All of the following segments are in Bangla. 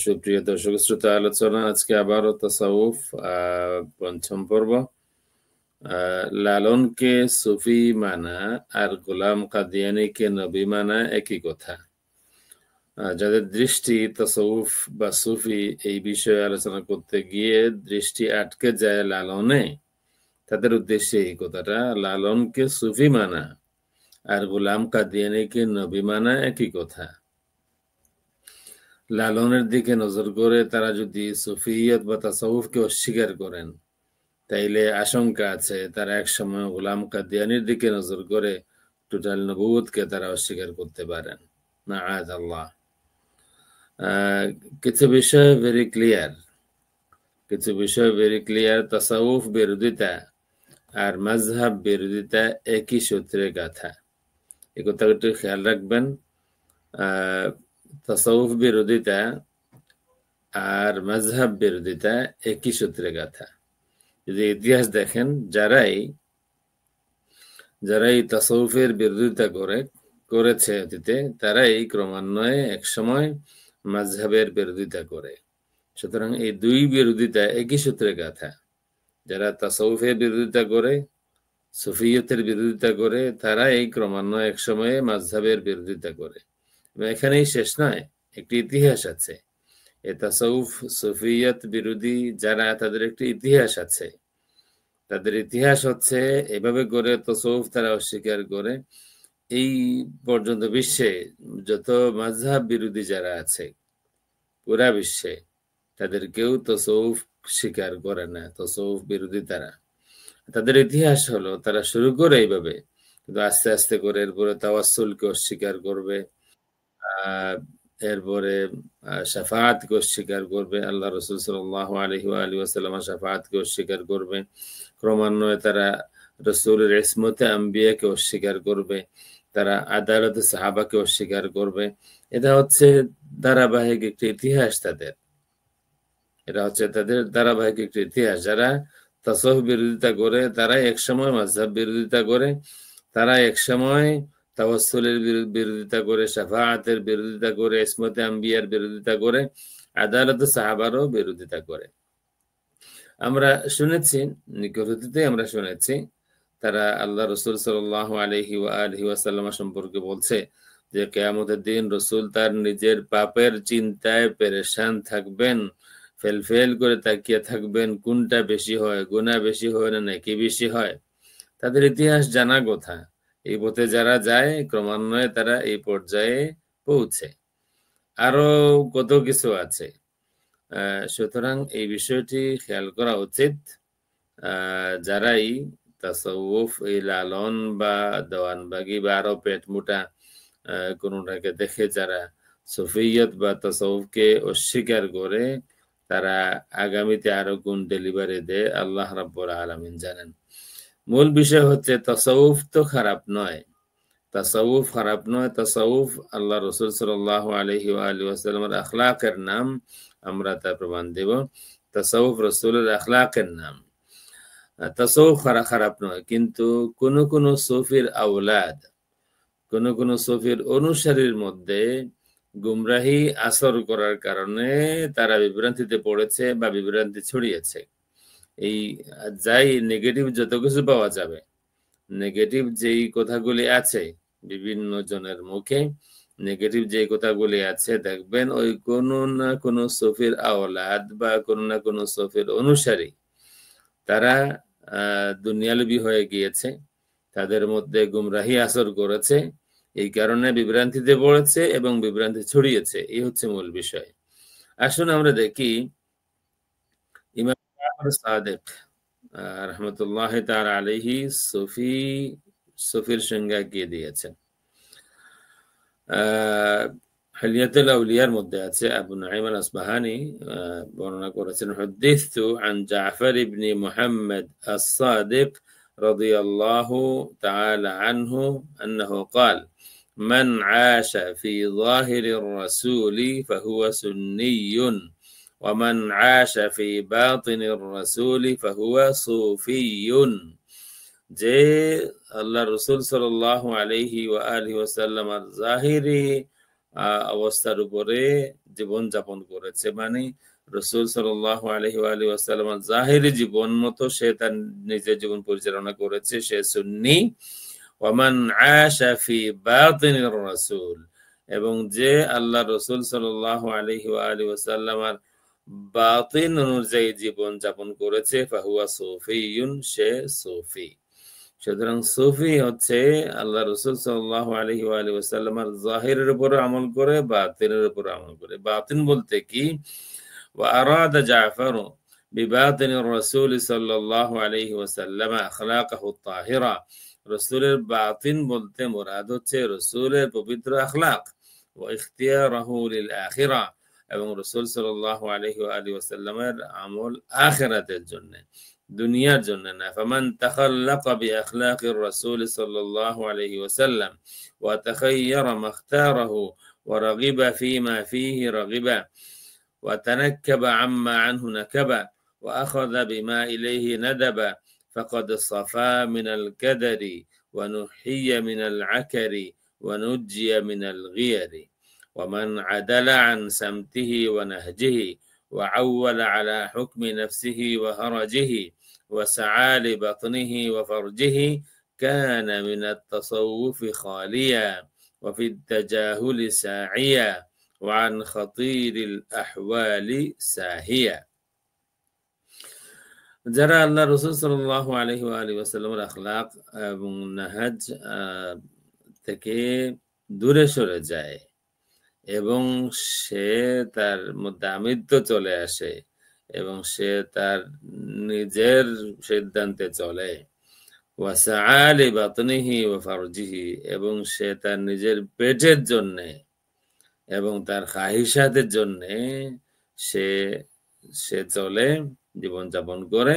সুপ্রিয় দর্শক শ্রোতা, আলোচনা আজকে আবারও তাসাউফ পঞ্চম পর্ব। লালনকে সুফি মানা আর গোলাম কাদিয়ানীকে নবী মানা একই কথা। যাদের দৃষ্টি তাসাউফ বা সুফি এই বিষয়ে আলোচনা করতে গিয়ে দৃষ্টি আটকে যায় লালনে, তাদের উদ্দেশ্যে এই কথাটা, লালনকে সুফি মানা আর গোলাম কাদিয়ানীকে নবী মানা একই কথা। লালনের দিকে নজর করে তারা যদি সুফিয়ত বা তাসাউফকে অস্বীকার করেন, তাইলে আশঙ্কা আছে তারা একসময় গোলাম কাদিয়ানির দিকে নজর করে টোটাল নবুয়তকে তারা অস্বীকার করতে পারেন। মাআযাল্লাহ। কিছু বিষয় ভেরি ক্লিয়ার। তাসাউফ বিরোধিতা আর মাযহাব বিরোধিতা একই সূত্রে গাথা। এই কথা একটু খেয়াল রাখবেন। তাসাউফ বিরোধিতা আর মাযহাব বিরোধিতা একই সূত্রে গাথা। যদি ইতিহাস দেখেন, যারাই তাসাউফের বিরোধিতা করেছে অতীতে, তারাই ক্রমান্বয়ে একসময় মাযহাবের বিরোধিতা করে। সুতরাং এই দুই বিরোধিতা একই সূত্রে গাথা। যারা তাসাউফের বিরোধিতা করে, সুফিয়তের বিরোধিতা করে, তারা এই ক্রমান্বয়ে একসময়ে মাযহাবের বিরোধিতা করে। এখানেই শেষ নয়, একটি ইতিহাস আছে। এই তাসাউফ সুফিয়ত বিরোধী যারা, তাদের একটি ইতিহাস আছে। তাদের ইতিহাস হচ্ছে এভাবে করে তাসাউফ তারা অস্বীকার করে। এই পর্যন্ত বিশ্বে যত মাযহাব বিরোধী যারা আছে পুরা বিশ্বে, তাদের কেউ তাসাউফ স্বীকার করে না, তাসাউফ বিরোধী তারা। তাদের ইতিহাস হলো তারা শুরু করে এইভাবে, কিন্তু আস্তে আস্তে করে এরপরে তাওয়াসসুলকে অস্বীকার করবে, এরপরে শাফাআতকে অস্বীকার করবে, আল্লাহ রাসূল সাল্লাল্লাহু আলাইহি ওয়া আলিহি ওয়াসাল্লামের শাফাআতকে অস্বীকার করবে। ক্রমান্বয়ে তারা রাসূলের ইসমতে আম্বিয়াকে অস্বীকার করবে, তারা আদালতে সাহাবাকে অস্বীকার করবে। এটা হচ্ছে ধারাবাহিক একটি ইতিহাস তাদের। এটা হচ্ছে তাদের ধারাবাহিক একটি ইতিহাস। যারা তাসাউফ বিরোধিতা করে, তারা একসময় মাযহাব বিরোধিতা করে, তারা একসময় তাওয়াসসুলের বিরোধিতা করে, শাফাআতের বিরোধিতা করে, ইসমতে আম্বিয়ার বিরোধিতা করে, আদালতে সাহাবারও বিরোধিতা করে। আমরা শুনেছি, নিকট অতীতে আমরা শুনেছি, তারা আল্লাহ রাসূল সাল্লাল্লাহু আলাইহি ওয়া আলিহি ওয়াসাল্লাম সম্পর্কে বলছে যে কিয়ামতের দিন রাসূল তার নিজের পাপের চিন্তায় পেরেশান থাকবেন, ফেল করে তাকিয়ে থাকবেন, কোনটা বেশি হয়, গুনাহ বেশি হয় না নাকি বেশি হয়। তাদের ইতিহাস জানা কথা। এই পথে যারা যায়, ক্রমান্বয়ে তারা এই পর্যায়ে পৌঁছে। আরো কত কিছু আছে। সুতরাং এই বিষয়টি খেয়াল করা উচিত। যারাই তাসাউফ, এই লালন বা দেওয়ানবাগি বা আরো পেট মোটা কোনটাকে দেখে যারা সুফিয়ত বা তাসাউফকে অস্বীকার করে, তারা আগামীতে আরো কোন ডেলিভারি দেয় আল্লাহ রাব্বুল আলামিন জানেন। মূল বিষয় হচ্ছে তাসাউফ তো খারাপ নয়, তাসাউফ আল্লাহ রাসূল সাল্লাল্লাহু আলাইহি ওয়া আলিহি ওয়াসাল্লামের আখলাকের নাম। আমরা তার প্রমাণ দেব। তাসাউফ রাসূলের আখলাকের নাম। তাসাউফ খারাপ নয়, কিন্তু কোন সুফির আওলাদ, কোন সুফির অনুসারীর মধ্যে গুমরাহি আসর করার কারণে তারা বিভ্রান্তিতে পড়েছে বা বিভ্রান্তি ছড়িয়েছে। এই যাই নেগেটিভ যত কিছু পাওয়া যাবে, নেগেটিভ যেই কথাগুলি আছে বিভিন্ন জনের মুখে, নেগেটিভ যে কথাগুলি আছে, দেখবেন ওই কোনো না কোনো সুফির আওলাদ বা কোনো না কোনো সুফির অনুসারী, তারা দুনিয়ালবি হয়ে গিয়েছে, তাদের মধ্যে গুমরাহি আসর করেছে, এই কারণে বিভ্রান্তিতে পড়েছে এবং বিভ্রান্তি ছড়িয়েছে। এই হচ্ছে মূল বিষয়। আসুন আমরা দেখি ইমাম জাফর সাদিক রহমতুল্লাহি তাআলা আলাইহি সুফির সংজ্ঞা কি দিয়েছেন। হিলিয়াতুল আউলিয়ার মধ্যে আছে, আবু নুআইম আল আসবাহানি বর্ণনা করেছেন, হুদ্দিসতু আন জাফর ইবনে মুহাম্মদ আস-সাদিক রাদিয়াল্লাহু তাআলা আনহু আন্নাহু قال من عاش في ظاهر الرسول فهو سني ومن عاش في باطن الرسول فهو صوفي। যে আল্লাহ রাসূল সাল্লাল্লাহু আলাইহি ওয়া আলিহি ওয়াসাল্লামের জাহিরি অবস্থার উপরে জীবন যাপন করেছে। মানে রাসূল সাল্লাল্লাহু আলাইহি ওয়াসাল্লাম জাহিরি জীবন মতো সে তার নিজের জীবন পরিচালনা করেছে, সে সুন্নি। ওয়ামান আশা ফি বাতিনির রাসূল, এবং যে আল্লাহ রাসূল সাল্লাল্লাহু আলাইহি ওয়াসাল্লামের বাতিন অনুযায়ী জীবন যাপন করেছে ফাহুয়া সুফিয়ুন, সে সুফি। সুতরাং সুফি হচ্ছে আল্লাহ রাসূল সাল্লাল্লাহু আলাইহি ওয়াসাল্লামের জাহিরের উপর আমল করে, বাতিনের উপর আমল করে। বাতিন বলতে কি? ওয়া আরাদা জাফর বিবাতিনির রাসূল সাল্লাল্লাহু আলাইহি ওয়াসাল্লাম আখলাকাহু তাহিরা, রাসূলের বাতিন বলতে মুরাদ হচ্ছে রাসূলের পবিত্র আখলাক, ওয়া ইখতিয়ারাহু লিল আখিরা, এবং রাসূল সাল্লাল্লাহু আলাইহি ওয়াসাল্লামের আমল আখিরাতের জন্য, দুনিয়ার জন্য না। ফামান তাখাল্লাকা বিআখলাকির রাসূল সাল্লাল্লাহু আলাইহি ওয়াসাল্লাম ওয়া তাখায়্যারা মাখতারাহু ওয়া রাগিবা ফীমা ফীহি রাগিবা ওয়া তানাক্কাবা আম্মা আনহু নাকাবা ওয়া আখাযা বিমা ইলাইহি নাদাবা ফাকাদ সাফা মিনাল কাদারি ওয়া নুহিয়া মিনাল আকরি ওয়া নুজ্জিয়া মিনাল গিয়ারি ওয়া মান আদালা আন সামতিহি ওয়া নাহজিহি وعول على حكم نفسه وهرجه وسعى لبطنه وفرجه كان من التصوف خاليا وفي التجاهل ساعيا وعن خطير الأحوال ساهيا। যারা আল্লাহ রাসূল সাল্লাল্লাহু আলাইহি ওয়াসাল্লামের আখলাক এবং নাহাজ থেকে দূরে সরে যায় এবং সে তার মধ্যে আমিত্ব চলে আসে এবং সে তার নিজের সিদ্ধান্তে চলে, ওয়াসাআ লিবাতনিহি ওয়া ফারজিহি, এবং সে তার নিজের পেটের জন্য এবং তার খাহিসাতের জন্য সে সে চলে, জীবনযাপন করে।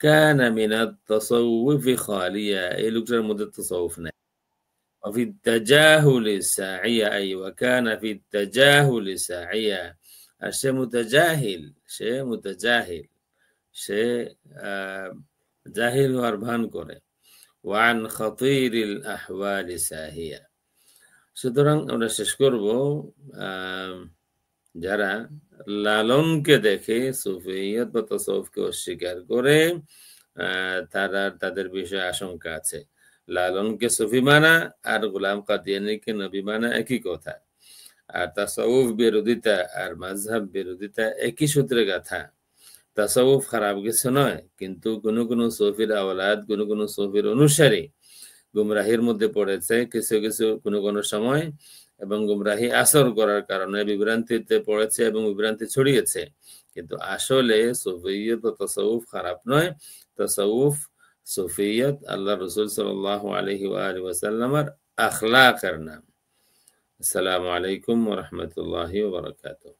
কানা মিনাত তাসাউফি খালিয়া, এই লোকটার মধ্যে তাসাউফ নাই। وفي التجاهل ساعية، أي وكان في التجاهل ساعية، আর সে মুতাজাহিল, সে জাহিল হওয়ার ভান করে। ওয়ান খাতিরিল আহওয়ালি সাহিয়া। সুতরাং আমরা শেষ করব, যারা লালনকে দেখে সুফিয়ত বা তাসাউফকে অস্বীকার করে তাদের বিষয়ে আশঙ্কা আছে। লালনকে সুফি মানা আর গোলাম কাদিয়ানীকে নবী মানা একই কথা, আর তাসাউফ বিরোধিতা আর মাযহাব বিরোধিতা একই সূত্রে গাথা। তাসাউফ খারাপ কিছু নয়, কিন্তু কোন সুফির আওলাদ, কোন সুফির অনুসারী গুমরাহির মধ্যে পড়েছে কিছু কোন সময়, এবং গুমরাহি আসর করার কারণে বিভ্রান্তিতে পড়েছে এবং বিভ্রান্তি ছড়িয়েছে। কিন্তু আসলে সুফিয়ত ও তাসাউফ খারাপ নয়। তাসাউফ, সুফিয়ত আল্লাহ রাসূল সাল্লাল্লাহু আলাইহি ওয়াসাল্লামের আখলাকের নাম। আসসালামু আলাইকুম ওয়া রাহমাতুল্লাহি ওয়া বারাকাতুহু।